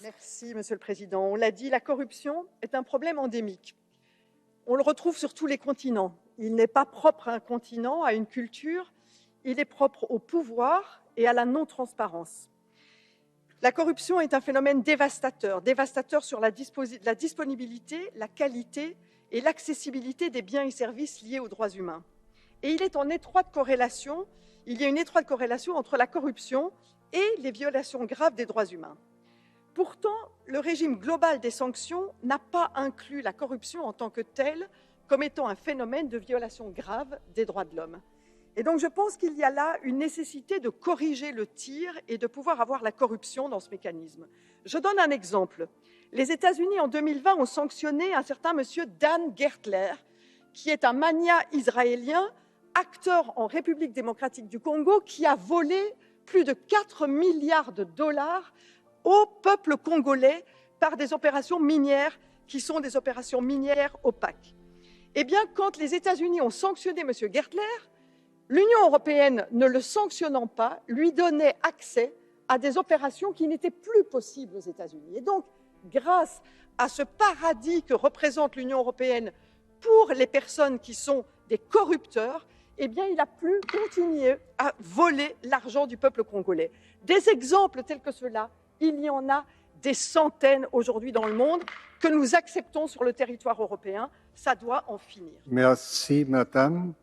Merci, Monsieur le Président. On l'a dit, la corruption est un problème endémique. On le retrouve sur tous les continents. Il n'est pas propre à un continent, à une culture, il est propre au pouvoir et à la non-transparence. La corruption est un phénomène dévastateur, dévastateur sur la disponibilité, la qualité et l'accessibilité des biens et services liés aux droits humains. Et il y a une étroite corrélation entre la corruption et les violations graves des droits humains. Pourtant, le régime global des sanctions n'a pas inclus la corruption en tant que telle comme étant un phénomène de violation grave des droits de l'homme. Et donc je pense qu'il y a là une nécessité de corriger le tir et de pouvoir avoir la corruption dans ce mécanisme. Je donne un exemple. Les États-Unis, en 2020, ont sanctionné un certain monsieur Dan Gertler, qui est un magnat israélien, acteur en République démocratique du Congo, qui a volé plus de 4 milliards de dollars au peuple congolais par des opérations minières qui sont des opérations minières opaques. Eh bien, quand les États-Unis ont sanctionné M. Gertler, l'Union européenne, ne le sanctionnant pas, lui donnait accès à des opérations qui n'étaient plus possibles aux États-Unis. Et donc, grâce à ce paradis que représente l'Union européenne pour les personnes qui sont des corrupteurs, eh bien, il a pu continuer à voler l'argent du peuple congolais. Des exemples tels que ceux-là, il y en a des centaines aujourd'hui dans le monde que nous acceptons sur le territoire européen. Ça doit en finir. Merci, madame.